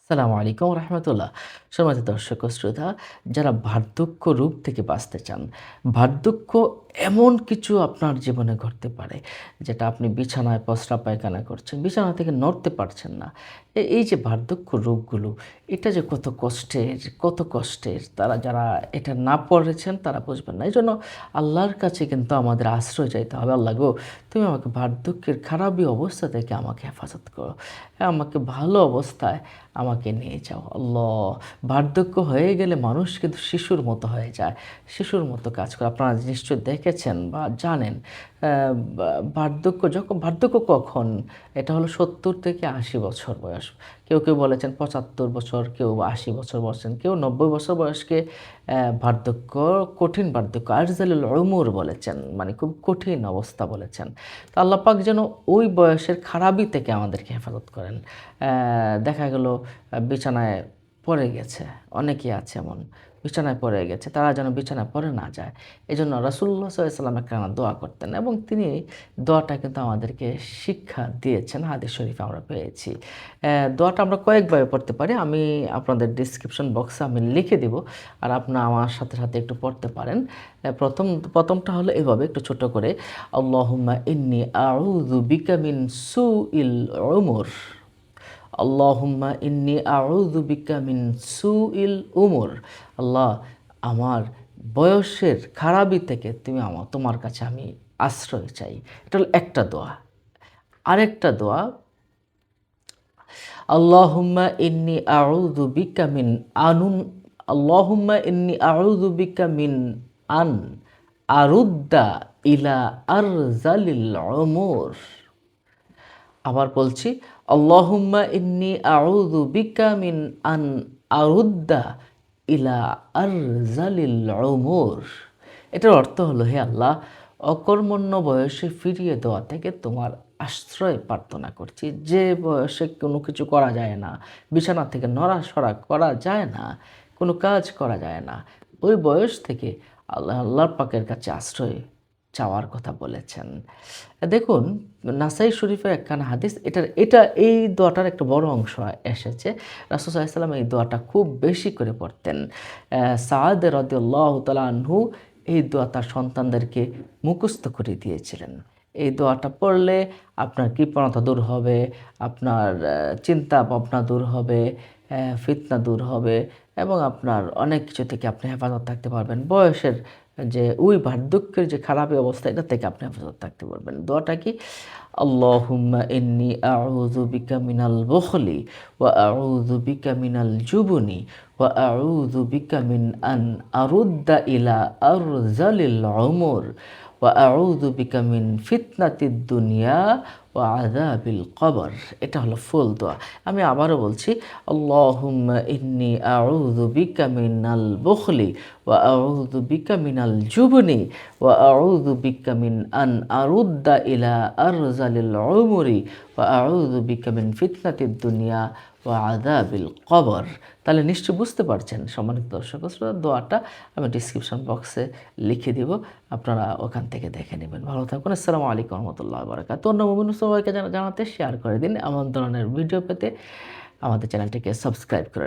আসসালামু আলাইকুম রহমতুল্লাহ। সম্মানিত দর্শক ও শ্রোতা, যারা বার্ধক্য রোগ থেকে বাঁচতে চান, বার্ধক্য এমন কিছু আপনার জীবনে ঘটতে পারে যেটা আপনি বিছানায় প্রস্রাব পায়খানা করছেন, বিছানা থেকে নড়তে পারছেন না। এই যে বার্ধক্য রোগগুলো, এটা যে কত কষ্টের তারা যারা এটা না পড়েছেন তারা বুঝবেন না। এই জন্য আল্লাহর কাছে কিন্তু আমাদের আশ্রয় চাইতে হবে। আল্লাহ গো, তুমি আমাকে বার্ধক্যের খারাপই অবস্থা থেকে আমাকে হেফাজত করো, আমাকে ভালো অবস্থায় আমাকে নিয়ে যাও আল্লাহ। বার্ধক্য হয়ে গেলে মানুষ কিন্তু শিশুর মতো হয়ে যায়, শিশুর মতো কাজ করে। আপনারা নিশ্চয় দেখেছেন বা জানেন, বার্ধক্য কখন, এটা হলো 70 থেকে 80 বছর বয়স। কেউ কেউ বলেছেন 75 বছর, কেউ 80 বছর বলছেন, কেউ 90 বছর বয়সকে বার্ধক্য, কঠিন বার্ধক্য, আরজালুল উমুর বলেছেন, মানে খুব কঠিন অবস্থা বলেছেন। তো আল্লাহ পাক যেন ওই বয়সের খারাপই থেকে আমাদেরকে হেফাজত করেন। দেখা গেল বিছানায় পড়ে গেছে, অনেকেই আছে এমন, বিছানায় পড়ে গেছে, তারা যেন বিছানায় পড়ে না যায়। এই জন্য রাসূলুল্লাহ সাল্লাল্লাহু আলাইহি ওয়াসাল্লাম একখানা দোয়া করতেন এবং তিনি দোয়াটা কিন্তু আমাদেরকে শিক্ষা দিয়েছেন, হাদিস শরীফে আমরা পেয়েছি। দোয়াটা আমরা কয়েকভাবে পড়তে পারি, আমি আপনাদের ডিসক্রিপশন বক্সে আমি লিখে দিব, আর আপনারা আমার সাথে সাথে একটু পড়তে পারেন। প্রথমটা হলো এভাবে, একটু ছোট করে, আল্লাহুম্মা ইন্নী আউযু বিকা মিন সুইল উমর। আল্লাহুম্মা ইন্নী আউযু বিকা মিন সুইল উমর। আল্লাহ, আমার বয়সের খারাপি থেকে তোমার কাছে আমি আশ্রয় চাই। এটা হলো একটা দোয়া। আরেকটা দোয়া, আল্লাহুম্মা ইন্নী আউযু বিকা মিন আনুন আল্লাহুম্মা ইন্নী আউযু বিকা মিন আন আরুদ্দা ইলা আরজালিল উমুর। আবার বলছি, আল্লাহুম্মা ইন্নী আউযু বিকা মিন আন আরুদ্দা ইলা আরজালিল উমুর। এটার অর্থ হলো, হে আল্লাহ, অকর্মণ্য বয়সে ফিরিয়ে দেওয়া থেকে তোমার আশ্রয় প্রার্থনা করছি। যে বয়সে কোনো কিছু করা যায় না, বিছানা থেকে নড়াসড়া করা যায় না, কোনো কাজ করা যায় না, ওই বয়স থেকে আল্লাহর পাকের কাছে আশ্রয় চাওয়ার কথা বলেছেন। দেখুন, নাসাই শরীফের একখানা হাদিস, এই দোয়াটার একটা বড় অংশ এসেছে। রাসূল সাল্লাল্লাহু আলাইহি ওয়াসাল্লাম এই দোয়াটা খুব বেশি করে পড়তেন। সাআদ রাদিয়াল্লাহু তাআলা আনহু এই দোয়া তার সন্তানদেরকে মুখস্থ করে দিয়েছিলেন। এই দোয়াটা পড়লে আপনার কৃপণতা দূর হবে, আপনার চিন্তা ভাবনা দূর হবে, ফিতনা দূর হবে, এবং আপনার অনেক কিছু থেকে আপনি হেফাজত থাকতে পারবেন। বয়সের যে ওই বার্ধক্যের যে খারাপ অবস্থা, এটা থেকে আপনি হেফাজত থাকতে পারবেন। দোয়াটা কি? আল্লাহুম্মা ইন্নী আউযু বিকা মিনাল বুখলি ওয়া আউযু বিকা মিনাল জুবনি ওয়া আউযু বিকা মিন আন আরুদ্দা ইলা আরজালিল উমুর ওয়া আউযু বিকা মিন ফিতনাতিদ দুনিয়া ওয়া আযাবিল কবর। এটা হলো ফুল দোয়া। আমি আবারও বলছি, আল্লাহুম্মা ইন্নী আউযু বিকা মিনাল বুখলি ওয়া আউযু বিকা মিনাল জুবনি ওয়া আউযু বিকা মিন আন আরুদ্দা ইলা আরজালিল উমুরি ওয়া আউযু বিকা মিন ফিতনাতিদ দুনিয়া ওয়া আযাবিল কবর। তাহলে নিশ্চয় বুঝতে পারছেন সম্মানিত দর্শক শ্রোতা, দোয়াটা আমি ডিসক্রিপশন বক্সে লিখে দিব, আপনারা ওখান থেকে দেখে নেবেন। ভালো থাকুন। আসসালামু আলাইকুম রহমতুল্লাহ বারাকাতুহু। অন্য মুমিন সবাইকে জানাতে শেয়ার করে দিন। এমন ধরনের ভিডিও পেতে আমাদের চ্যানেলটিকে সাবস্ক্রাইব করে রাখুন।